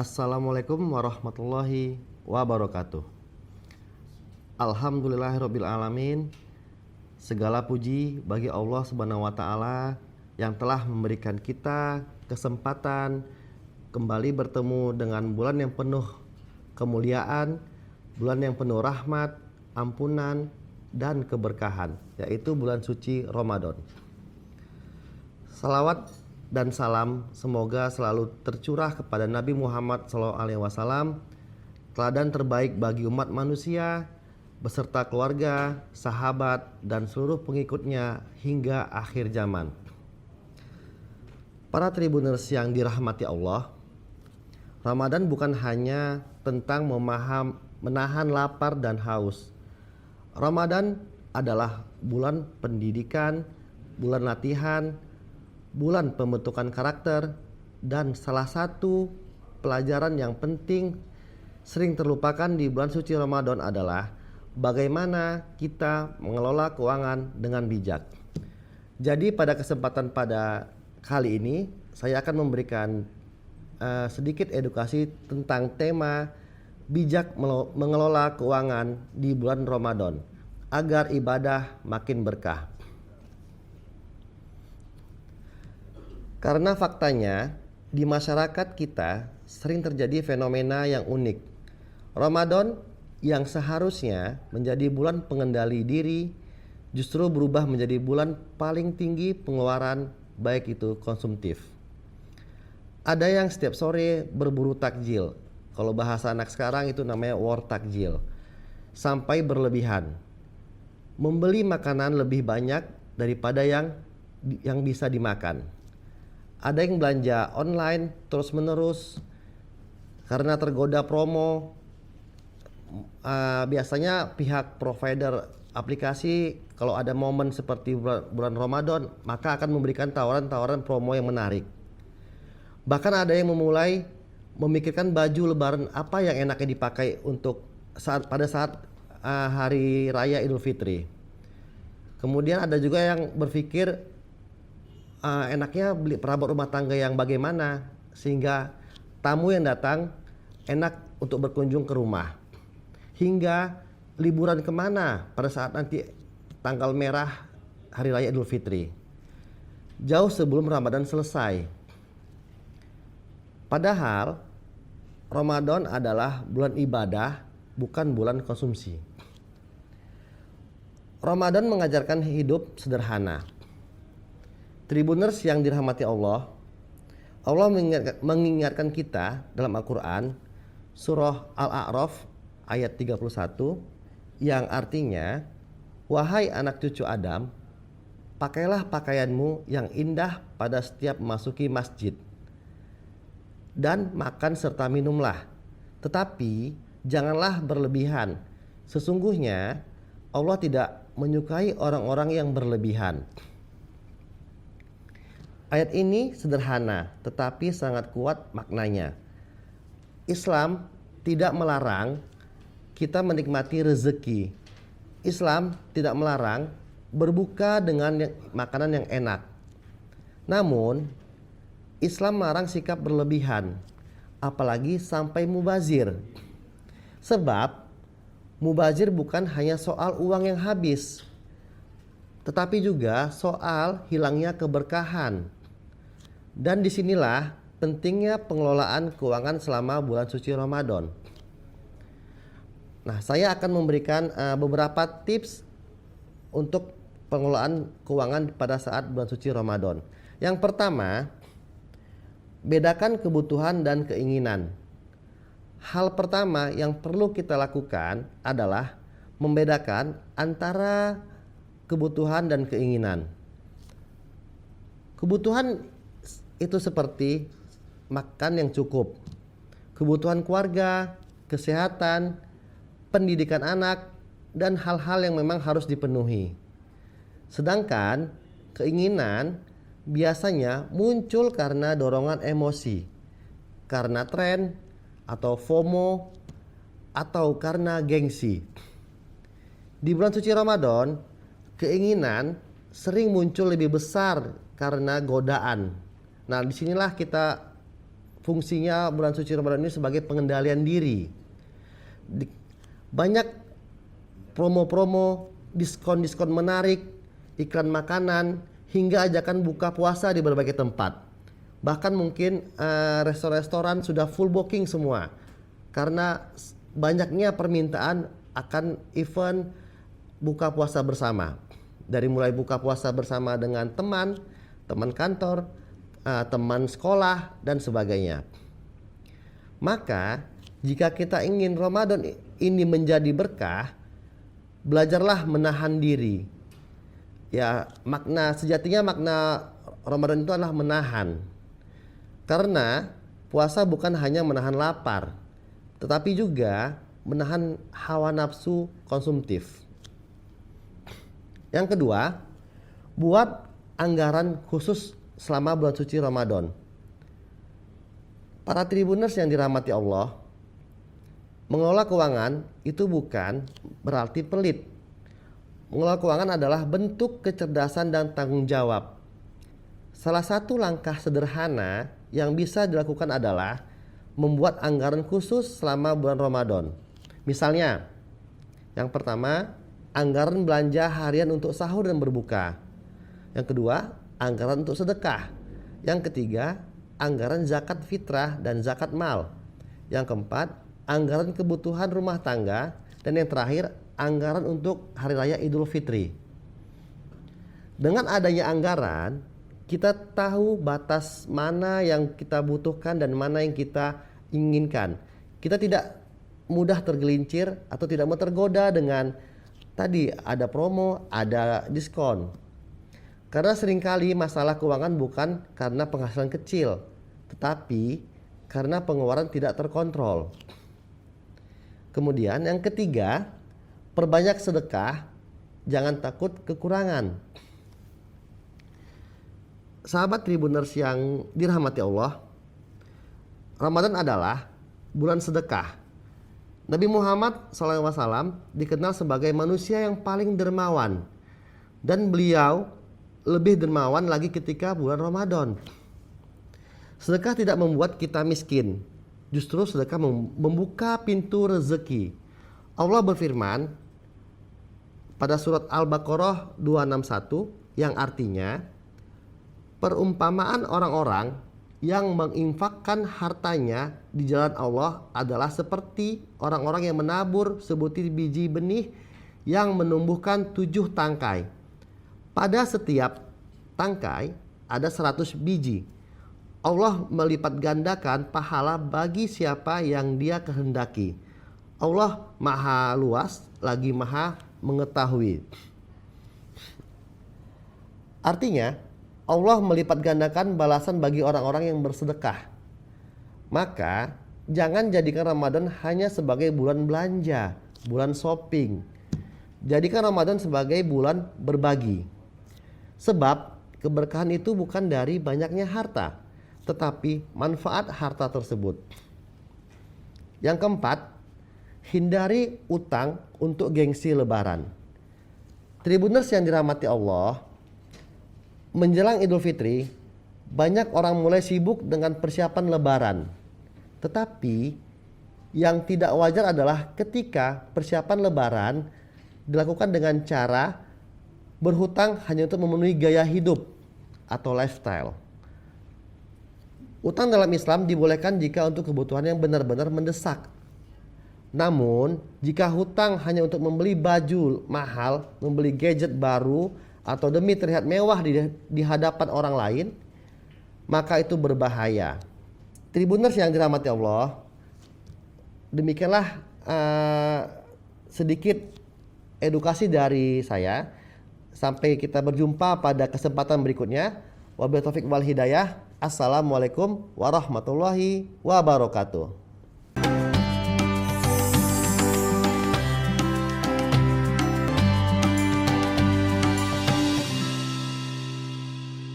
Assalamualaikum warahmatullahi wabarakatuh. Alhamdulillahirabbil alamin. Segala puji bagi Allah Subhanahu wa taala yang telah memberikan kita kesempatan kembali bertemu dengan bulan yang penuh kemuliaan, bulan yang penuh rahmat, ampunan dan keberkahan, yaitu bulan suci Ramadan. Salawat dan salam semoga selalu tercurah kepada Nabi Muhammad SAW, teladan terbaik bagi umat manusia, beserta keluarga, sahabat, dan seluruh pengikutnya hingga akhir zaman. Para Tribuners yang dirahmati Allah, Ramadan bukan hanya tentang menahan lapar dan haus. Ramadan adalah bulan pendidikan, bulan latihan, bulan pembentukan karakter, dan salah satu pelajaran yang penting sering terlupakan di bulan suci Ramadan adalah bagaimana kita mengelola keuangan dengan bijak. Jadi pada kesempatan pada kali ini saya akan memberikan sedikit edukasi tentang tema bijak mengelola keuangan di bulan Ramadan agar ibadah makin berkah. Karena faktanya di masyarakat kita sering terjadi fenomena yang unik. Ramadan yang seharusnya menjadi bulan pengendali diri justru berubah menjadi bulan paling tinggi pengeluaran, baik itu konsumtif. Ada yang setiap sore berburu takjil. Kalau bahasa anak sekarang itu namanya war takjil. Sampai berlebihan. Membeli makanan lebih banyak daripada yang bisa dimakan. Ada yang belanja online terus-menerus karena tergoda promo. Biasanya pihak provider aplikasi kalau ada momen seperti bulan Ramadan maka akan memberikan tawaran-tawaran promo yang menarik. Bahkan ada yang memulai memikirkan baju lebaran apa yang enaknya dipakai untuk pada saat hari raya Idul Fitri. Kemudian ada juga yang berpikir enaknya beli perabot rumah tangga yang bagaimana sehingga tamu yang datang enak untuk berkunjung ke rumah. Hingga liburan kemana pada saat nanti tanggal merah hari raya Idul Fitri, jauh sebelum Ramadan selesai. Padahal Ramadan adalah bulan ibadah, bukan bulan konsumsi. Ramadan mengajarkan hidup sederhana. Tribuners yang dirahmati Allah, Allah mengingatkan kita dalam Al-Quran surah Al-A'raf ayat 31 yang artinya, wahai anak cucu Adam, pakailah pakaianmu yang indah pada setiap memasuki masjid dan makan serta minumlah, tetapi janganlah berlebihan. Sesungguhnya Allah tidak menyukai orang-orang yang berlebihan. Ayat ini sederhana tetapi sangat kuat maknanya. Islam tidak melarang kita menikmati rezeki. Islam tidak melarang berbuka dengan makanan yang enak. Namun Islam melarang sikap berlebihan, apalagi sampai mubazir. Sebab mubazir bukan hanya soal uang yang habis, tetapi juga soal hilangnya keberkahan. Dan disinilah pentingnya pengelolaan keuangan selama bulan suci Ramadan. Nah, saya akan memberikan beberapa tips untuk pengelolaan keuangan pada saat bulan suci Ramadan. Yang pertama, bedakan kebutuhan dan keinginan. Hal pertama yang perlu kita lakukan adalah membedakan antara kebutuhan dan keinginan. Kebutuhan itu seperti makan yang cukup, kebutuhan keluarga, kesehatan, pendidikan anak, dan hal-hal yang memang harus dipenuhi. Sedangkan keinginan biasanya muncul karena dorongan emosi, karena tren atau FOMO, atau karena gengsi. Di bulan suci Ramadan, keinginan sering muncul lebih besar karena godaan. Nah, disinilah kita fungsinya bulan suci Ramadan ini sebagai pengendalian diri. Banyak promo-promo, diskon-diskon menarik, iklan makanan, hingga ajakan buka puasa di berbagai tempat. Bahkan mungkin restoran-restoran sudah full booking semua karena banyaknya permintaan akan event buka puasa bersama. Dari mulai buka puasa bersama dengan teman kantor, teman sekolah, dan sebagainya. Maka jika kita ingin Ramadan ini menjadi berkah, belajarlah menahan diri. Ya, sejatinya makna Ramadan itu adalah menahan. Karena puasa bukan hanya menahan lapar, tetapi juga menahan hawa nafsu konsumtif. Yang kedua, buat anggaran khusus selama bulan suci Ramadan. Para tribuners yang dirahmati Allah, mengelola keuangan itu bukan berarti pelit. Mengelola keuangan adalah bentuk kecerdasan dan tanggung jawab. Salah satu langkah sederhana yang bisa dilakukan adalah membuat anggaran khusus selama bulan Ramadan. Misalnya, yang pertama, anggaran belanja harian untuk sahur dan berbuka. Yang kedua, anggaran untuk sedekah. Yang ketiga, anggaran zakat fitrah dan zakat mal. Yang keempat, anggaran kebutuhan rumah tangga. Dan yang terakhir, anggaran untuk Hari Raya Idul Fitri. Dengan adanya anggaran, kita tahu batas mana yang kita butuhkan dan mana yang kita inginkan. Kita tidak mudah tergelincir atau tidak mau tergoda dengan tadi ada promo, ada diskon. Karena seringkali masalah keuangan bukan karena penghasilan kecil, tetapi karena pengeluaran tidak terkontrol. Kemudian yang ketiga, perbanyak sedekah, jangan takut kekurangan. Sahabat Tribuners yang dirahmati Allah, Ramadan adalah bulan sedekah. Nabi Muhammad SAW dikenal sebagai manusia yang paling dermawan, dan beliau lebih dermawan lagi ketika bulan Ramadan. Sedekah tidak membuat kita miskin, justru sedekah membuka pintu rezeki. Allah berfirman pada surat Al-Baqarah 261 yang artinya, perumpamaan orang-orang yang menginfakkan hartanya di jalan Allah adalah seperti orang-orang yang menabur sebutir biji benih yang menumbuhkan 7 tangkai. Pada setiap tangkai ada 100 biji. Allah melipat gandakan pahala bagi siapa yang Dia kehendaki. Allah Maha luas lagi Maha mengetahui. Artinya, Allah melipat gandakan balasan bagi orang-orang yang bersedekah. Maka jangan jadikan Ramadan hanya sebagai bulan belanja, bulan shopping. Jadikan Ramadan sebagai bulan berbagi. Sebab keberkahan itu bukan dari banyaknya harta, tetapi manfaat harta tersebut. Yang keempat, hindari utang untuk gengsi lebaran. Tribuners yang dirahmati Allah, menjelang Idul Fitri, banyak orang mulai sibuk dengan persiapan lebaran. Tetapi yang tidak wajar adalah ketika persiapan lebaran dilakukan dengan cara berhutang hanya untuk memenuhi gaya hidup atau lifestyle. Utang dalam Islam dibolehkan jika untuk kebutuhan yang benar-benar mendesak. Namun, jika hutang hanya untuk membeli baju mahal, membeli gadget baru, atau demi terlihat mewah di hadapan orang lain, maka itu berbahaya. Tribuners yang dirahmati Allah, demikianlah sedikit edukasi dari saya. Sampai kita berjumpa pada kesempatan berikutnya. Wabillahi taufiq wal hidayah. Assalamualaikum warahmatullahi wabarakatuh.